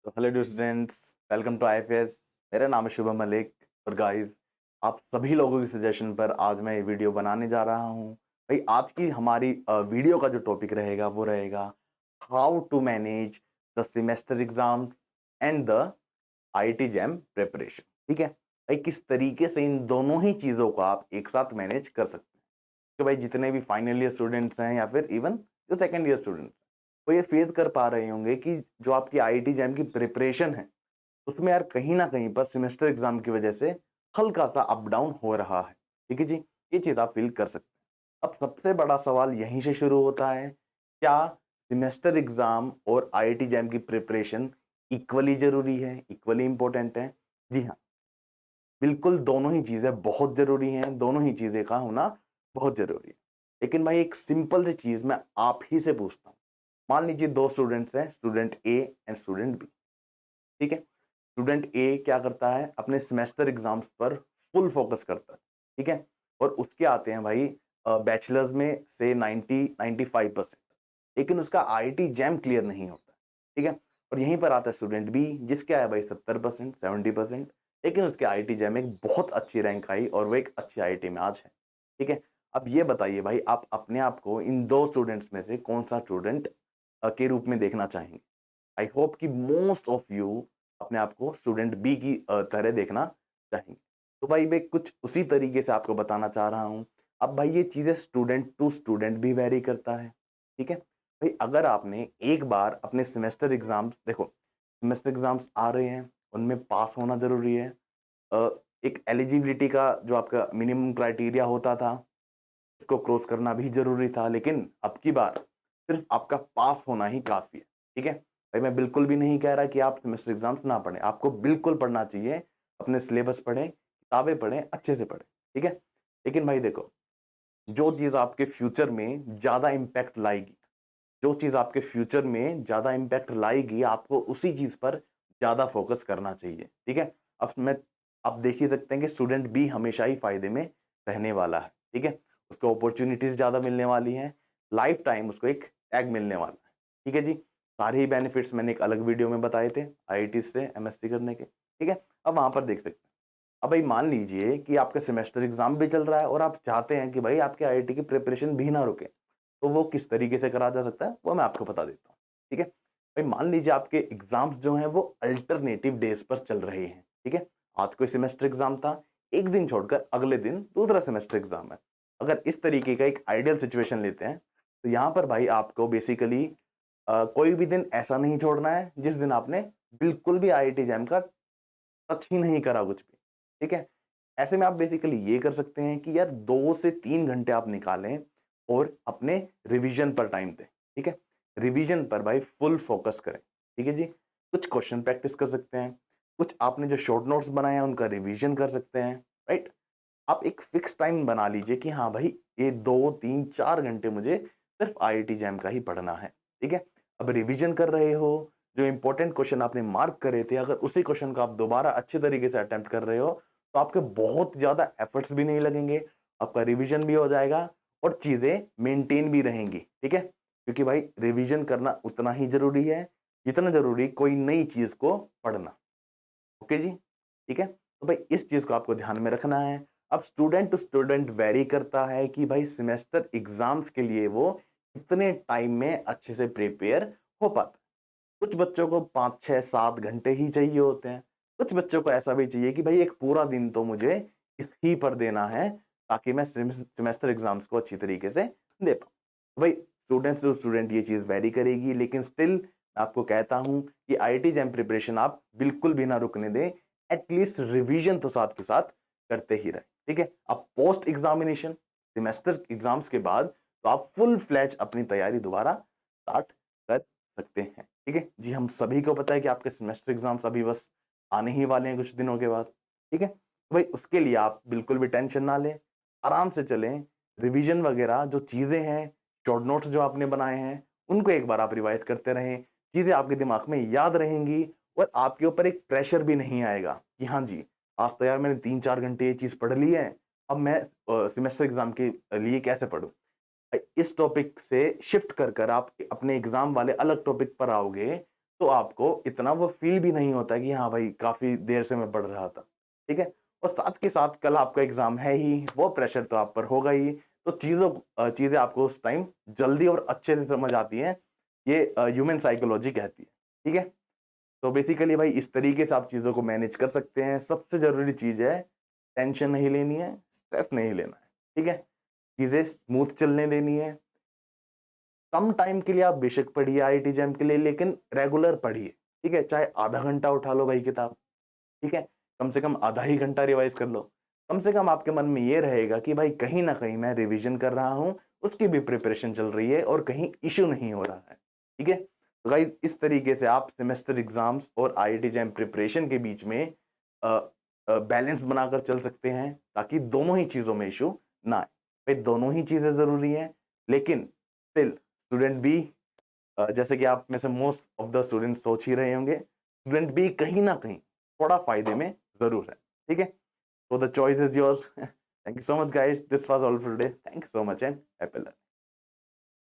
तो hello dear students, welcome to IFS. मेरा नाम है शुभम मलिक। और गाइस, आप सभी लोगों की सजेशन पर आज मैं ये वीडियो बनाने जा रहा हूँ। भाई, आज की हमारी वीडियो का जो टॉपिक रहेगा वो रहेगा how to manage the semester exam and the IIT JAM preparation. ठीक है भाई, किस तरीके से इन दोनों ही चीज़ों को आप एक साथ मैनेज कर सकते हैं। तो भाई, जितने भी फाइनल ईयर स्टूडेंट्स हैं या फिर इवन जो सेकेंड ईयर स्टूडेंट्स, वो ये फेस कर पा रहे होंगे कि जो आपकी आईआईटी जैम की प्रिपरेशन है उसमें यार कहीं ना कहीं पर सेमेस्टर एग्जाम की वजह से हल्का सा अप डाउन हो रहा है। ठीक है जी, ये चीज आप फील कर सकते हैं। अब सबसे बड़ा सवाल यहीं से शुरू होता है, क्या सेमेस्टर एग्जाम और आईआईटी जैम की प्रिपरेशन इक्वली जरूरी है, इक्वली इंपॉर्टेंट है? जी हाँ, बिल्कुल दोनों ही चीजें बहुत जरूरी हैं, दोनों ही चीजें का होना बहुत जरूरी है। लेकिन भाई, एक सिंपल सी चीज मैं आप ही से पूछता हूँ। मान लीजिए दो स्टूडेंट्स हैं, student A and student B. ठीक है, स्टूडेंट ए क्या करता है, अपने सेमेस्टर एग्जाम्स पर फुल फोकस करता है। ठीक है, और उसके आते हैं भाई बैचलर्स में से 90-95%, लेकिन उसका आईआईटी जैम क्लियर नहीं होता। ठीक है, और यहीं पर आता है स्टूडेंट बी, जिसके आया भाई 70%, 70%, लेकिन उसके आईआईटी जैम एक बहुत अच्छी रैंक आई और वो एक अच्छी आईआईटी में आज है। ठीक है, अब ये बताइए भाई, आप अपने आप को इन दो स्टूडेंट्स में से कौन सा स्टूडेंट के रूप में देखना चाहेंगे? आई होप कि मोस्ट ऑफ यू अपने आप को स्टूडेंट बी की तरह देखना चाहेंगे। तो भाई मैं कुछ उसी तरीके से आपको बताना चाह रहा हूं। अब भाई, ये चीजें स्टूडेंट टू स्टूडेंट भी वेरी करता है। ठीक है भाई, अगर आपने एक बार अपने सेमेस्टर एग्जाम्स देखो, सेमेस्टर एग्जाम्स आ रहे हैं, उनमें पास होना जरूरी है। अ, एक एलिजिबिलिटी का जो आपका मिनिमम क्राइटेरिया होता था, उसको क्रॉस करना भी जरूरी था, लेकिन अब की बार सिर्फ आपका पास होना ही काफी है। ठीक है भाई, मैं बिल्कुल भी नहीं कह रहा कि आप सेमेस्टर एग्जाम्स ना पढ़ें, आपको बिल्कुल पढ़ना चाहिए। अपने सिलेबस पढ़ें, किताबें पढ़ें, अच्छे से पढ़ें। ठीक है, लेकिन भाई देखो, जो चीज आपके फ्यूचर में ज्यादा इंपैक्ट लाएगी, जो चीज आपके फ्यूचर में ज्यादा इंपैक्ट लाएगी, आपको उसी चीज पर ज्यादा फोकस करना चाहिए। ठीक है, अब मैं आप देख ही सकते हैं कि स्टूडेंट बी हमेशा ही फायदे में रहने वाला है। ठीक है, उसको अपॉर्चुनिटीज ज्यादा मिलने वाली हैं, लाइफ टाइम उसको एक टैग मिलने वाला है। ठीक है जी, सारे ही बेनिफिट्स मैंने एक अलग वीडियो में बताए थे आईआईटी से एमएससी करने के। ठीक है, अब वहां पर देख सकते हैं। अब भाई मान लीजिए कि आपका सेमेस्टर एग्जाम भी चल रहा है और आप चाहते हैं कि भाई आपके आईआईटी की प्रिपरेशन भी ना रुके, तो वो किस तरीके से करा जा सकता है वो मैं आपको बता देता हूँ। ठीक है भाई, मान लीजिए आपके एग्जाम्स जो हैं वो अल्टरनेटिव डेज पर चल रहे हैं। ठीक है, आज कोई सेमेस्टर एग्जाम था, एक दिन छोड़कर अगले दिन दूसरा सेमेस्टर एग्जाम है। अगर इस तरीके का एक आइडियल सिचुएशन लेते हैं, तो यहाँ पर भाई आपको बेसिकली कोई भी दिन ऐसा नहीं छोड़ना है जिस दिन आपने बिल्कुल भी आईआईटी जैम का टच ही नहीं करा कुछ भी। ठीक है, ऐसे में आप बेसिकली ये कर सकते हैं कि यार 2 से 3 घंटे आप निकालें और अपने रिवीजन पर टाइम दें। ठीक है, रिवीजन पर भाई फुल फोकस करें। ठीक है जी, कुछ क्वेश्चन प्रैक्टिस कर सकते हैं, कुछ आपने जो शॉर्ट नोट्स बनाए हैं उनका रिवीजन कर सकते हैं। राइट, आप एक फिक्स टाइम बना लीजिए कि हाँ भाई, ये 2 3 4 घंटे मुझे सिर्फ आईआईटी जैम का ही पढ़ना है। ठीक है, अब रिवीजन कर रहे हो, जो इंपॉर्टेंट क्वेश्चन आपने मार्क करे थे, अगर उसी क्वेश्चन को आप दोबारा अच्छे तरीके से अटेम्प्ट कर रहे हो, तो आपके बहुत ज्यादा एफर्ट्स भी नहीं लगेंगे, आपका रिवीजन भी हो जाएगा और चीजें मेंटेन भी रहेंगी। ठीक है, क्योंकि भाई रिवीजन करना उतना ही जरूरी है जितना जरूरी कोई नई चीज को पढ़ना। ओके जी, ठीक है, तो भाई इस चीज को आपको ध्यान में रखना है। अब स्टूडेंट टू स्टूडेंट वेरी करता है कि भाई सेमेस्टर एग्जाम्स के लिए वो कितने टाइम में अच्छे से प्रिपेयर हो पाता है। कुछ बच्चों को 5 6 7 घंटे ही चाहिए होते हैं, कुछ बच्चों को ऐसा भी चाहिए कि भाई एक पूरा दिन तो मुझे इस ही पर देना है ताकि मैं सेमेस्टर एग्जाम्स को अच्छी तरीके से दे पाऊँ। भाई स्टूडेंट्स टू स्टूडेंट ये चीज वेरी करेगी, लेकिन स्टिल आपको कहता हूं कि आईआईटी जैम प्रिपरेशन आप बिल्कुल भी ना रुकने दें। एटलीस्ट रिवीजन तो साथ के साथ करते ही रहे। ठीक है, अब पोस्ट एग्जामिनेशन सेमेस्टर एग्जाम्स के बाद तो आप फुल फ्लैज अपनी तैयारी दोबारा स्टार्ट कर सकते हैं। ठीक है जी, हम सभी को पता है कि आपके सेमेस्टर एग्जाम्स अभी बस आने ही वाले हैं कुछ दिनों के बाद। ठीक है, तो भाई उसके लिए आप बिल्कुल भी टेंशन ना लें, आराम से चलें। रिवीजन वगैरह जो चीजें हैं, शॉर्ट नोट्स जो आपने बनाए हैं, उनको एक बार आप रिवाइज करते रहें, चीजें आपके दिमाग में याद रहेंगी और आपके ऊपर एक प्रेशर भी नहीं आएगा कि हाँ जी, आज तो यार मैंने 3 4 घंटे ये चीज पढ़ ली है, अब मैं सेमेस्टर एग्जाम के लिए कैसे पढूं। इस टॉपिक से शिफ्ट कर कर आप अपने एग्जाम वाले अलग टॉपिक पर आओगे, तो आपको इतना वो फ़ील भी नहीं होता कि हाँ भाई, काफ़ी देर से मैं पढ़ रहा था, ठीक है? और साथ के साथ कल आपका एग्ज़ाम है ही, वो प्रेशर तो आप पर होगा ही, तो चीज़ें आपको उस टाइम जल्दी और अच्छे से समझ आती हैं, ये ह्यूमन साइकोलॉजी कहती है, ठीक है? तो बेसिकली भाई इस तरीके से आप चीज़ों को मैनेज कर सकते हैं। सबसे ज़रूरी चीज़ है, टेंशन नहीं लेनी है, स्ट्रेस नहीं लेना है, ठीक है? चीज़ें स्मूथ चलने देनी है। कम टाइम के लिए आप बेशक पढ़िए आईआईटी जैम के लिए, लेकिन रेगुलर पढ़िए, ठीक है? चाहे आधा घंटा उठा लो भाई किताब, ठीक है? कम से कम आधा ही घंटा रिवाइज़ कर लो। कम से कम आपके मन में ये रहेगा कि भाई कहीं न कहीं मैं रिविज़न कर रहा हूँ, उसकी भी प्रिपरेशन चल रही है और कहीं इश्यू नहीं हो रहा है, ठीक है? तो गाइज़ इस तरीके से आप सेमेस्टर एग्ज़ाम्स और आईआईटी जैम प्रिपरेशन के बीच में अ बैलेंस बनाकर चल सकते हैं, ताकि दोनों ही चीज़ों में इश्यू ना आए। भाई दोनों ही चीज़ें ज़रूरी हैं, लेकिन स्टिल स्टूडेंट बी, जैसे कि आप में से मोस्ट ऑफ द स्टूडेंट्स सोच ही रहे होंगे, स्टूडेंट बी कहीं न कहीं थोड़ा फ़ायदे में ज़रूर है, ठीक है? So the choice is yours. Thank you so much guys. This was all for today. Thank you so much and happy learning.